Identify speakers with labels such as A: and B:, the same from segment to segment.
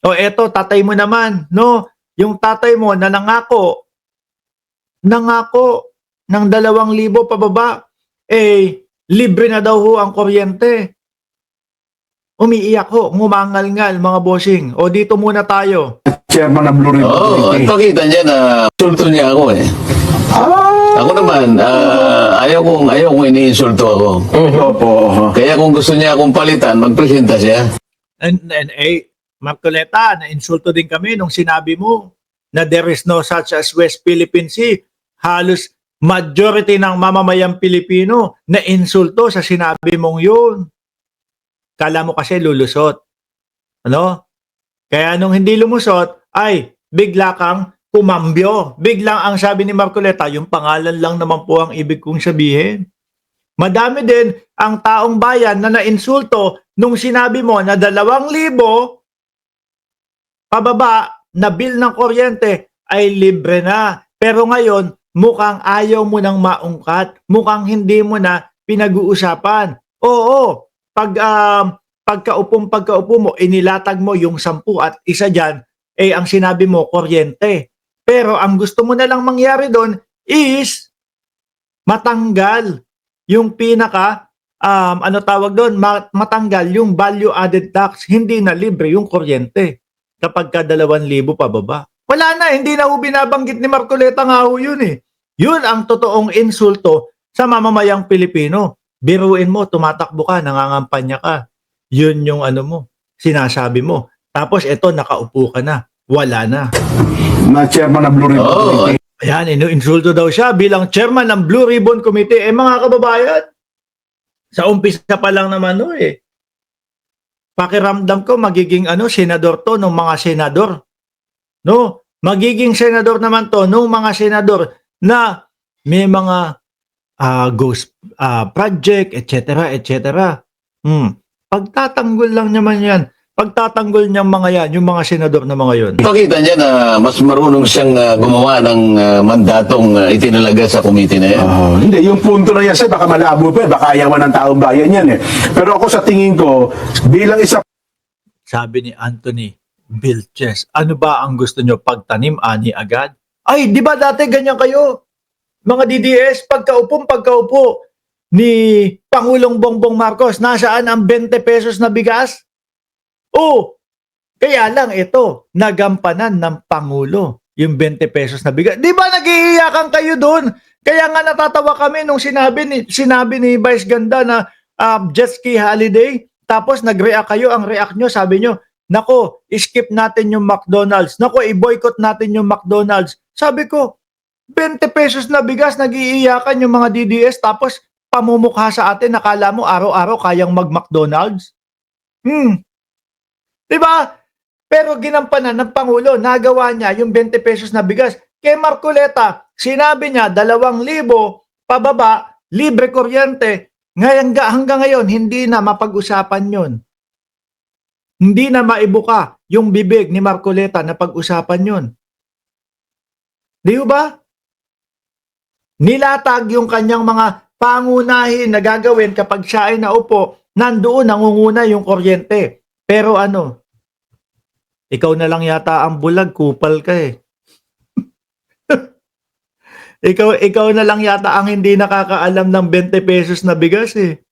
A: O eto, tatay mo naman, no? Yung tatay mo na nangako ng 2,000 pababa, eh, libre na daw ho ang kuryente. Umiiyak ho, ngumangal-ngal mga bossing. O dito muna tayo.
B: Chairman ng Blue Ribbon
C: Oo, at
B: Committee.
C: pakita niya na insulto niya ako eh. Ako naman, ayaw kong iniinsulto ako.
B: Opo.
C: Kaya kung gusto niya akong palitan, magpresenta siya.
A: And Marcoleta, na-insulto din kami nung sinabi mo na there is no such as West Philippine Sea. Halos majority ng mamamayang Pilipino na insulto sa sinabi mong yun. Kala mo kasi lulusot. Ano? Kaya nung hindi lumusot, ay bigla kang kumambyo. Biglang ang sabi ni Marcoleta, yung pangalan lang naman po ang ibig kong sabihin. Madami din ang taong bayan na nainsulto nung sinabi mo na 2,000 pababa na bill ng kuryente ay libre na. Pero ngayon, mukhang ayaw mo nang maungkat. Mukhang hindi mo na pinag-uusapan. Oo, pagkaupo mo, inilatag mo yung 10 at isa dyan, eh ang sinabi mo, kuryente. Pero ang gusto mo na lang mangyari doon is matanggal yung ano tawag doon, matanggal yung value added tax, hindi na libre yung kuryente kapag ka 2,000 pababa. Wala na, hindi na ho binabanggit ni Marcoleta nga ho yun eh. Yun ang totoong insulto sa mamamayang Pilipino. Biruin mo, tumatakbo ka, nangangampanya ka. Yun yung ano mo, sinasabi mo. Tapos eto, nakaupo ka na. Wala na.
B: Na chairman ng Blue Ribbon
C: Oo.
B: Committee.
A: Ayan, insulto daw siya bilang chairman ng Blue Ribbon Committee. Eh mga kababayan, sa umpisa pa lang naman no eh. Pakiramdam ko magiging senador to ng mga senador. No? Magiging senador naman to ng mga senador na may mga ghost project, etc. etc. Pagtatanggol lang naman yan. Pagtatanggol niyang mga yan, yung mga senador na mga yun.
C: Pakita niya na mas marunong siyang gumawa ng mandatong itinalaga sa committee na yan.
B: Hindi, yung punto na yan, sir, baka malabo pa, baka ayawan ng taong bayan yan eh. Pero ako sa tingin ko, bilang isa
A: Sabi ni Anthony Vilches, ano ba ang gusto nyo pagtanim ani agad? Ay, di ba dati ganyan kayo? Mga DDS, pagkaupo ni Pangulong Bongbong Marcos, nasaan ang 20 pesos na bigas? Oh, kaya lang ito, nagampanan ng Pangulo yung 20 pesos na bigas. Di ba nag-iiyakan kayo doon? Kaya nga natatawa kami nung sinabi ni Vice Ganda na jet ski holiday. Tapos nag-react kayo, ang react nyo, sabi nyo, nako, skip natin yung McDonald's. Nako, i-boycott natin yung McDonald's. Sabi ko, 20 pesos na bigas, nag-iiyakan yung mga DDS, tapos pamumukha sa atin, nakala mo araw-araw kayang mag-McDonald's? Diba? Pero ginampanan ng Pangulo, nagawa niya yung 20 pesos na bigas. Kay Marcoleta, sinabi niya 2,000 pababa, libre kuryente. Hanggang ngayon, hindi na mapag-usapan yun. Hindi na maibuka yung bibig ni Marcoleta na pag-usapan yun. Di ba? Nilatag yung kanyang mga pangunahin na gagawin kapag siya ay naupo, nandoon nangunguna yung kuryente. Pero ikaw na lang yata ang bulag, kupal ka eh. ikaw na lang yata ang hindi nakakaalam ng 20 pesos na bigas eh.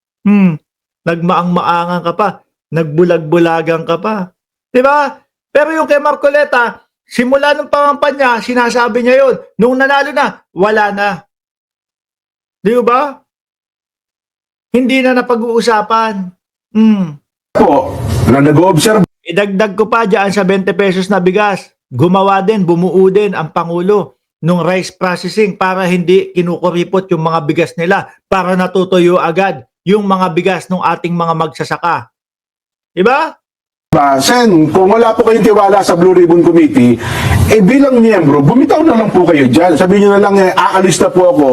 A: Nagmaang-maangan ka pa, nagbulag-bulagan ka pa. Diba? Pero yung kay Marcoleta, simula ng pangampanya, sinasabi niya yun. Nung nanalo na, wala na. Di ba? Hindi na napag-uusapan.
B: po, na nag-observe
A: Idagdag ko pa dyan sa 20 pesos na bigas. Gumawa din, bumuo din ang Pangulo nung rice processing para hindi kinukuripot yung mga bigas nila para natutuyo agad yung mga bigas ng ating mga magsasaka. Diba?
B: ba, Sen, kung wala po kayong tiwala sa Blue Ribbon Committee, bilang miyembro, bumitaw na lang po kayo dyan. Sabihin nyo na lang, aalis na po ako,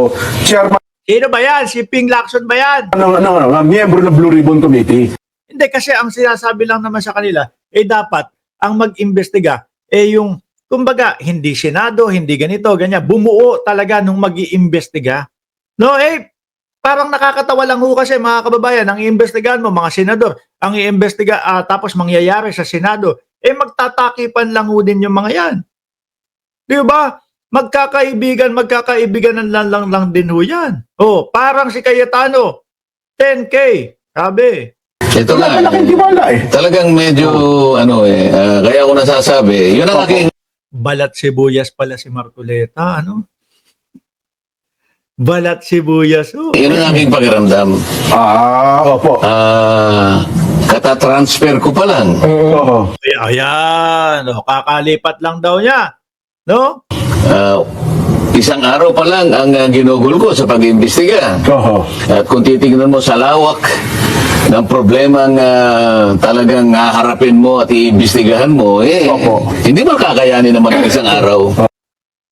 B: chairman
A: Sino ba yan? Si Ping Lacson ba yan?
B: miyembro ng Blue Ribbon Committee.
A: Hindi, kasi ang sinasabi lang naman sa kanila, dapat ang mag-imbestiga, yung, kumbaga, hindi Senado, hindi ganito, ganyan. Bumuo talaga nung mag-iimbestiga. No, parang nakakatawa lang ho kasi mga kababayan, ang iimbestigahan mo, mga senador, ang iimbestiga, tapos mangyayari sa Senado, magtatakipan lang ho din yung mga yan. Di ba? Magkakaibigan lang din ho yan. Parang si Cayetano, 10K, sabi.
C: Ito nga,
B: Malaking tiwala eh.
C: talagang medyo, kaya ako nasasabi, yun ang aking
A: Balat sibuyas pala si Marcoleta, ano? Balat sibuyas,
C: Yun ang aking pakiramdam.
B: Opo.
C: Kata-transfer ko pa lang.
B: Oo.
A: Ayan, kakalipat lang daw niya. No?
C: Isang araw pa lang ang ginugol ko sa pag-iimbestiga.
B: Oo.
C: At kung titignan mo sa lawak ng problemang talagang haharapin mo at iimbestigahan mo,
B: Opo.
C: hindi mo kakayanin naman ng isang araw.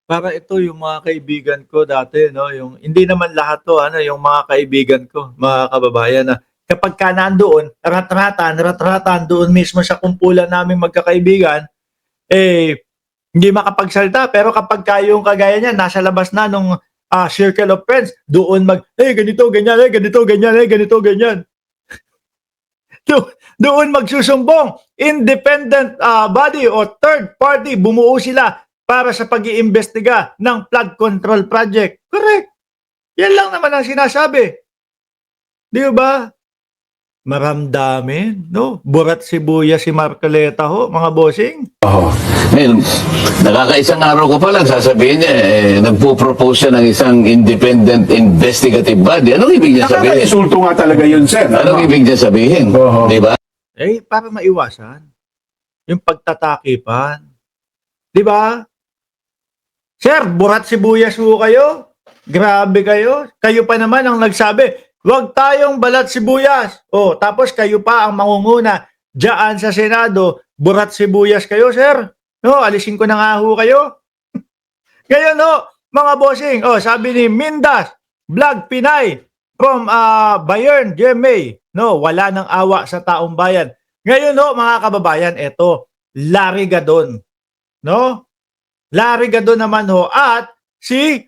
A: Para ito yung mga kaibigan ko dati, no? Yung hindi naman lahat to, yung mga kaibigan ko, mga kababayan na kapag ka nandoon, ratratan doon mismo sa kumpulan namin magkakaibigan, hindi makapagsalita. Pero kapag kayong kagaya niya, nasa labas na nung circle of friends, doon ganito, ganyan, ganito, ganyan, ganito, ganyan. Doon magsusumbong. Independent body o third party, bumuo sila para sa pag-iimbestiga ng flood control project. Correct. Yan lang naman ang sinasabi. Di ba? Maramdamin, no? Burat sibuyas si Marcoleta ho, mga bossing.
B: Oo.
C: Ngayon, nakakaisang araw ko pa lang, sasabihin niya, nagpo-propose siya ng isang independent investigative body. Anong ibig niya sabihin?
B: Nakaka-insulto nga talaga yun, sir.
C: Anong ibig niya sabihin?
B: Oo.
C: Di ba?
A: Para maiwasan yung pagtatakipan. Di ba? Sir, burat sibuyas ho kayo. Grabe kayo. Kayo pa naman ang nagsabi, huwag tayong balat sibuyas. Tapos kayo pa ang mangunguna diyan sa Senado, burat sibuyas kayo, sir. No, alisin ko na nga ho kayo. Ngayon mga bossing, sabi ni Mindas, Vlog Pinay from Bayern, GMA. No, wala nang awa sa taong bayan. Ngayon mga kababayan, eto, Larry Gadon. No? Larry Gadon naman at si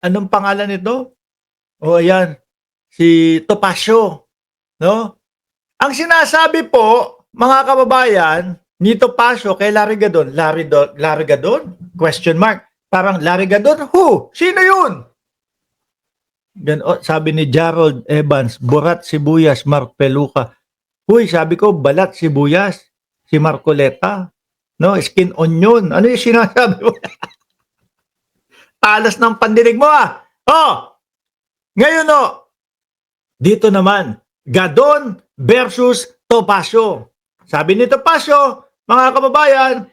A: anong pangalan nito? Ayan, si Topacio, no? Ang sinasabi po, mga kababayan, ni Topacio kay Larry Gadon, Larry Gadon? Question mark. Parang Larry Gadon, who? Sino yun? Sabi ni Gerald Evans, burat sibuyas, Mark Peluca. Huy, sabi ko, balat sibuyas, si Marcoleta. No, skin onion. Ano yung sinasabi mo? Talas ng pandinig mo Ngayon dito naman, Gadon versus Topacio. Sabi ni Topacio, mga kababayan,